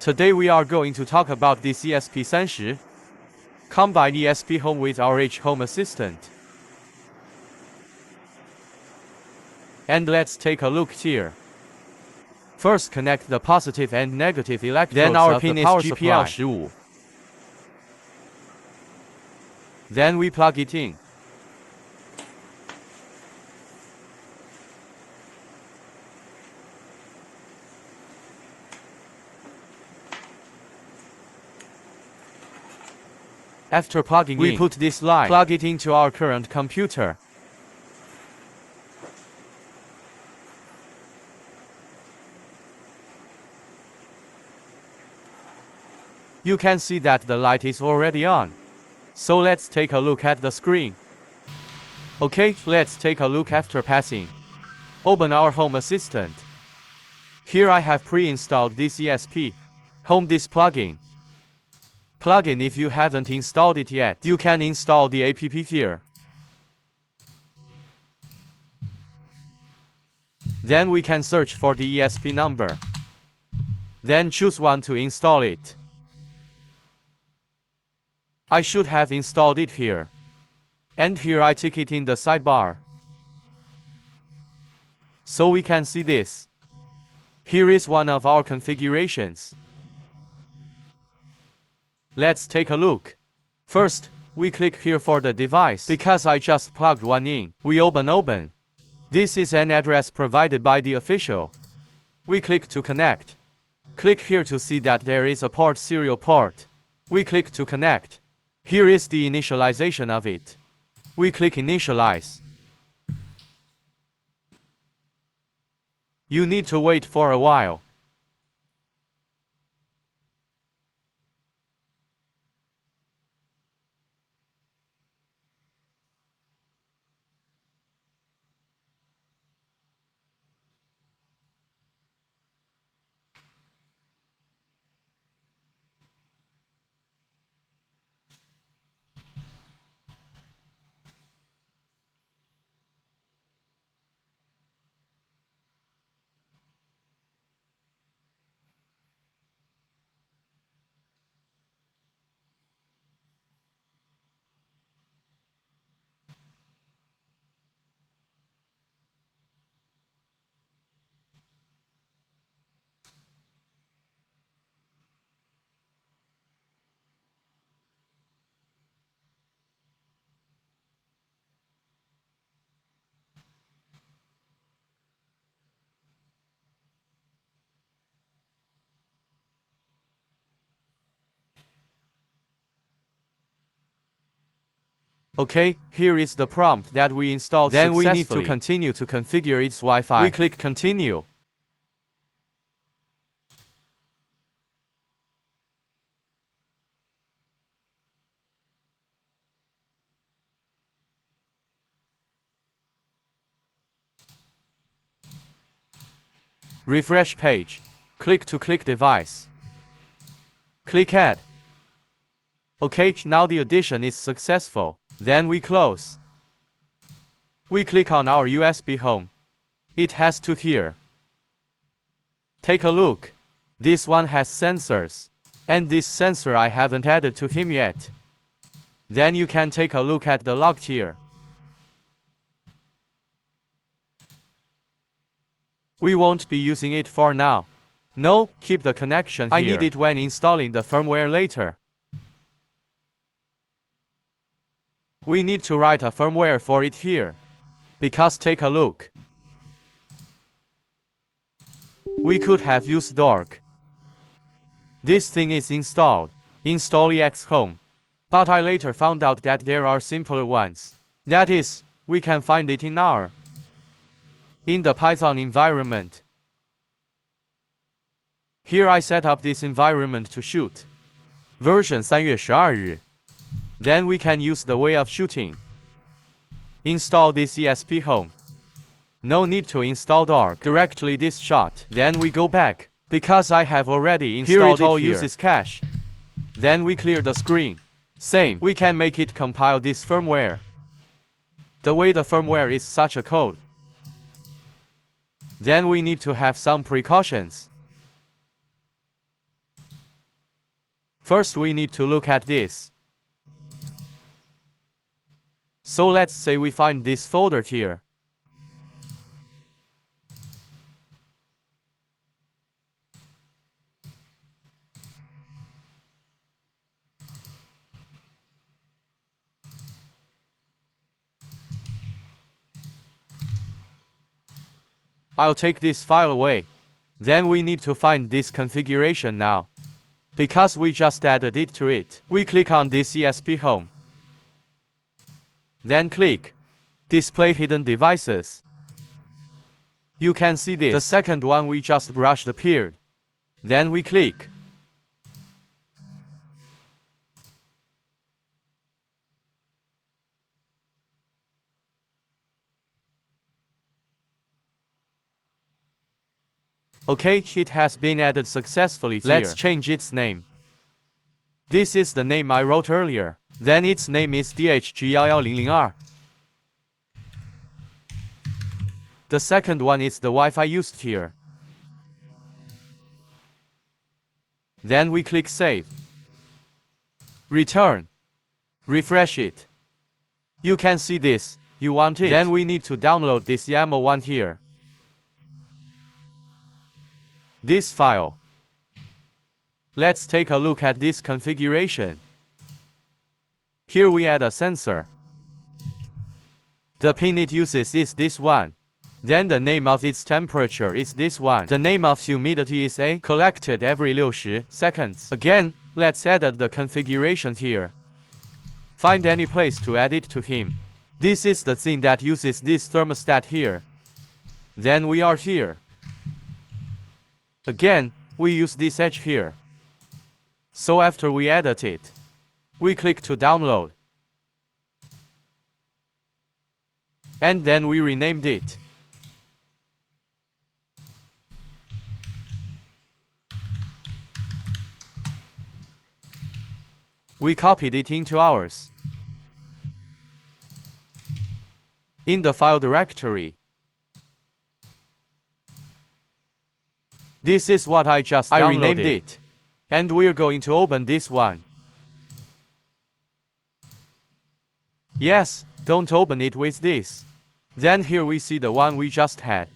Today we are going to talk about this esp30. Combine esp_home with our home assistant. And let's take a look here. First, connect the positive and negative electrodes. Then our pin is GPL15. Then we plug it in. After plugging in, we put this line, plug it into our current computer. You can see that the light is already on. So let's take a look at the screen. Okay, let's take a look after passing. Open our Home Assistant. Here I have pre-installed this esp_home this plugin. Plugin, if you haven't installed it yet, you can install the app here. Then we can search for the ESP number. Then choose one to install it. I should have installed it here. And here I tick it in the sidebar. So we can see this. Here is one of our configurations. Let's take a look. First, we click here for the device. Because I just plugged one in, we open. This is an address provided by the official. We click to connect. Click here to see that there is a port, serial port. We click to connect. Here is the initialization of it. We click initialize. You need to wait for a while. Okay, here is the prompt that we installed successfully. Then we need to continue to configure its Wi-Fi. We click continue. Refresh page. Click to click device. Click add. Okay, now the addition is successful. Then we close. We click on our USB home. It has two here. Take a look. This one has sensors. And this sensor I haven't added to him yet. Then you can take a look at the log here. We won't be using it for now. No, keep the connection here. I need it when installing the firmware later. We need to write a firmware for it here. Because take a look. We could have used dork. This thing is installed. Install esp_home. But I later found out that there are simpler ones. That is, we can find it in the Python environment. Here I set up this environment to shoot. Version 3月12日. Then we can use the way of shooting. Install this esp_home. No need to install dork. Directly this shot. Then we go back. Because I have already installed it here. All uses cache. Then we clear the screen. Same. We can make it compile this firmware. The way the firmware is such a code. Then we need to have some precautions. First, we need to look at this. So let's say we find this folder here. I'll take this file away. Then we need to find this configuration now. Because we just added it to it, we click on this esp_home. Then click Display Hidden Devices. You can see this. The second one we just brushed appeared. Then we click. Okay, it has been added successfully here. Let's change its name. This is the name I wrote earlier. Then its name is DHG11002. The second one is the Wi-Fi used here. Then we click Save. Return. Refresh it. You can see this. You want it. Then we need to download this YAML one here. This file. Let's take a look at this configuration. Here we add a sensor. The pin it uses is this one. Then the name of its temperature is this one. The name of humidity is A, collected every 60 seconds. Again, let's edit the configuration here. Find any place to add it to him. This is the thing that uses this thermostat here. Then we are here. Again, we use this edge here. So after we edit it, we click to download. And then we renamed it. We copied it into ours. In the file directory. This is what I renamed it. And we're going to open this one. Yes, don't open it with this. Then here we see the one we just had.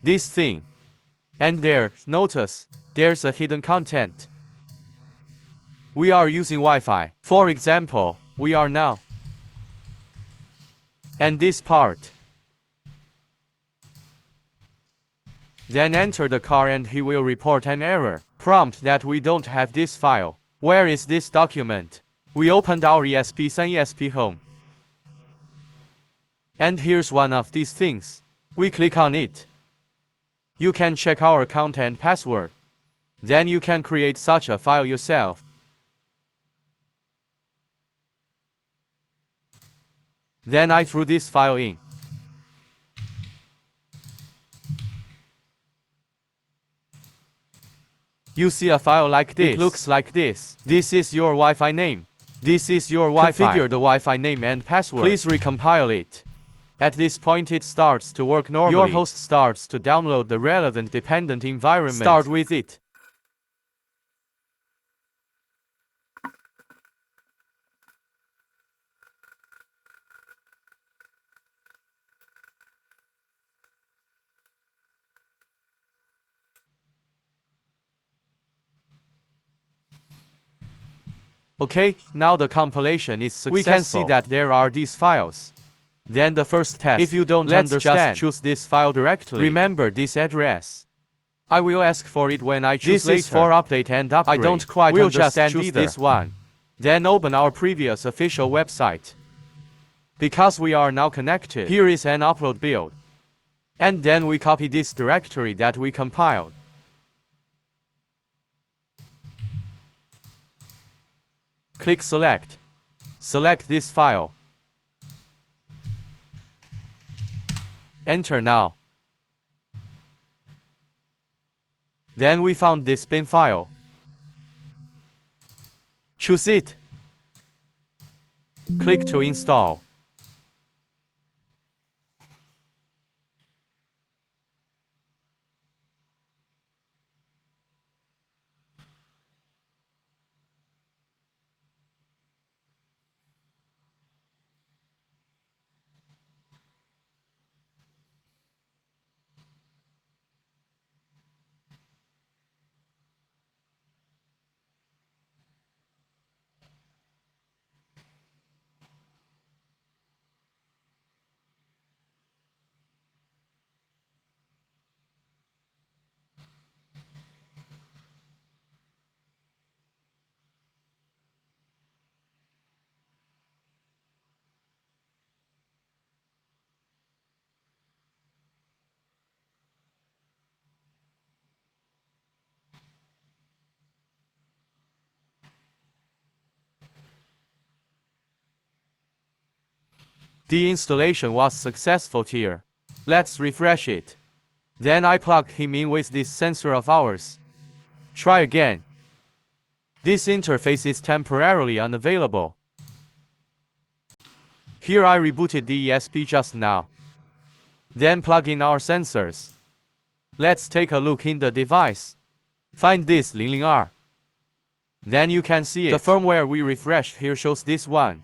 This thing. And there, notice, there's a hidden content. We are using Wi-Fi. For example, we are now. And this part. Then enter the car and he will report an error prompt that we don't have this file. Where is this document? We opened our esp3 esp_home. And here's one of these things. We click on it. You can check our account and password. Then you can create such a file yourself. Then I threw this file in. You see a file like this. It looks like this. This is your Wi-Fi name. This is your Wi-Fi. Configure the Wi-Fi name and password. Please recompile it. At this point it starts to work normally. Your host starts to download the relevant dependent environment. Start with it. Okay, now the compilation is successful. We can see that there are these files. Then the first test. If you don't understand, just choose this file directly. Remember this address. I will ask for it when I choose later. This is for update and upgrade. I don't quite understand just choose either. This one. Then open our previous official website. Because we are now connected, here is an upload build. And then we copy this directory that we compiled. Click Select. Select this file. Enter now. Then we found this bin file. Choose it. Click to install. The installation was successful here. Let's refresh it. Then I plug him in with this sensor of ours. Try again. This interface is temporarily unavailable. Here I rebooted the ESP just now. Then plug in our sensors. Let's take a look in the device. Find this 00R. Then you can see it. The firmware we refreshed here shows this one.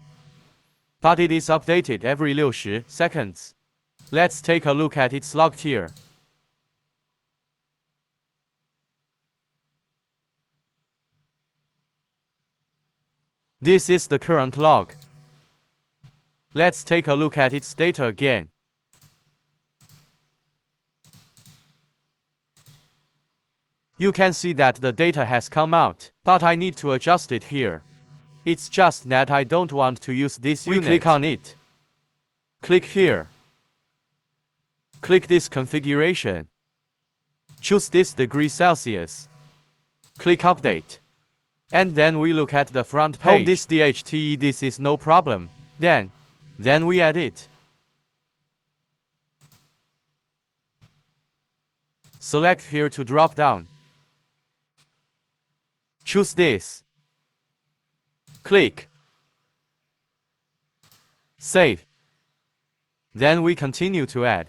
But it is updated every 60 seconds. Let's take a look at its log here. This is the current log. Let's take a look at its data again. You can see that the data has come out, but I need to adjust it here. It's just that I don't want to use this unit. We click on it. Click here. Click this configuration. Choose this degree Celsius. Click update. And then we look at the front page. Oh, this DHT, this is no problem. Then we add it. Select here to drop down. Choose this. Click. Save. Then we continue to add.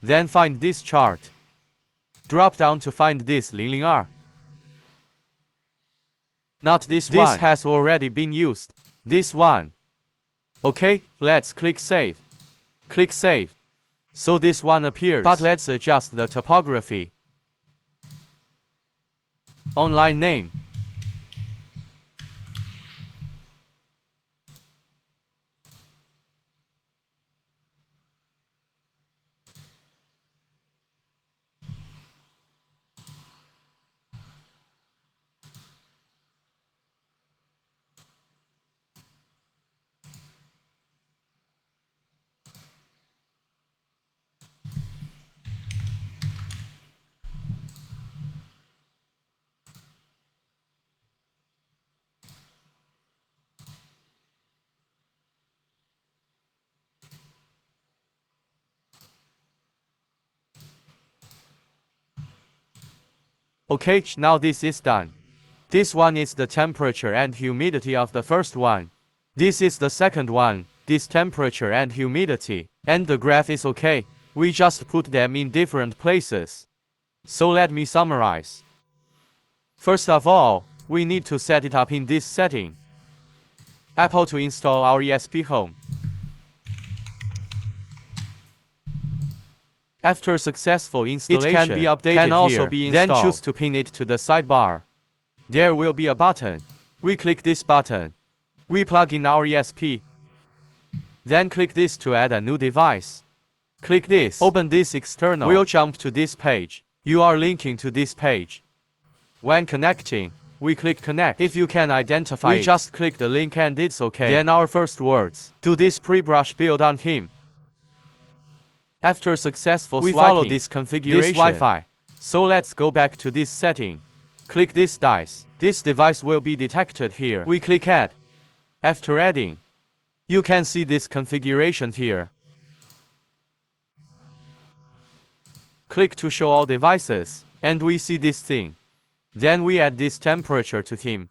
Then find this chart. Drop down to find this 00R. Not this one. This has already been used. This one. Okay, let's click Save. Click Save. So this one appears. But let's adjust the topography. Online name. Okay, now this is done. This one is the temperature and humidity of the first one. This is the second one, this temperature and humidity. And the graph is okay. We just put them in different places. So let me summarize. First of all, we need to set it up in this setting. Apple to install our esphome. After successful installation, it can be updated can also here. Be installed. Then choose to pin it to the sidebar. There will be a button. We click this button. We plug in our ESP. Then click this to add a new device. Click this. Open this external. We'll jump to this page. You are linking to this page. When connecting, we click connect. If you can identify it, we just click the link and it's okay. Then our first words. Do this pre-brush build on him. After successful swiping, we follow this configuration. This Wi-Fi. So let's go back to this setting. Click this dice. This device will be detected here. We click add. After adding, you can see this configuration here. Click to show all devices, and we see this thing. Then we add this temperature to him.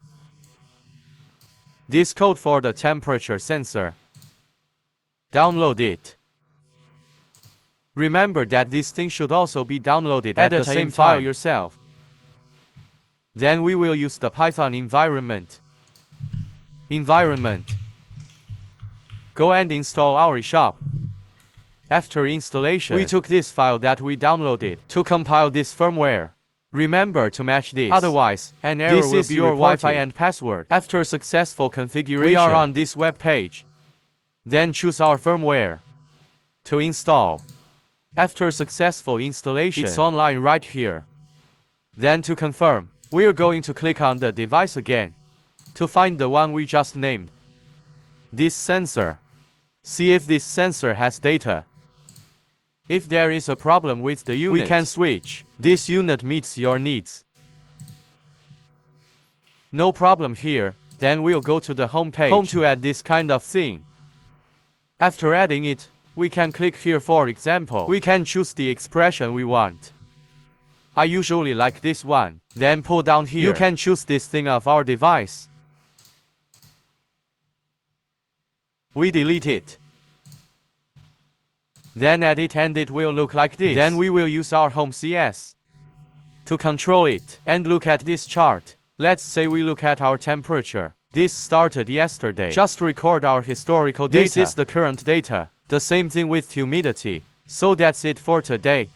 This code for the temperature sensor. Download it. Remember that this thing should also be downloaded at the same file yourself. Then we will use the Python environment. Go and install our shop. After installation, we took this file that we downloaded to compile this firmware. Remember to match this, otherwise an error will be your Wi-Fi and password. After successful configuration, we are on this web page. Then choose our firmware to install. After successful installation, it's online right here. Then to confirm, we're going to click on the device again to find the one we just named. This sensor. See if this sensor has data. If there is a problem with the unit, we can switch. This unit meets your needs. No problem here. Then we'll go to the home page. Home to add this kind of thing. After adding it, we can click here. For example, we can choose the expression we want. I usually like this one. Then pull down here. You can choose this thing of our device. We delete it. Then add it and it will look like this. Then we will use our home CS to control it. And look at this chart. Let's say we look at our temperature. This started yesterday. Just record our historical data. This is the current data. The same thing with humidity. So that's it for today.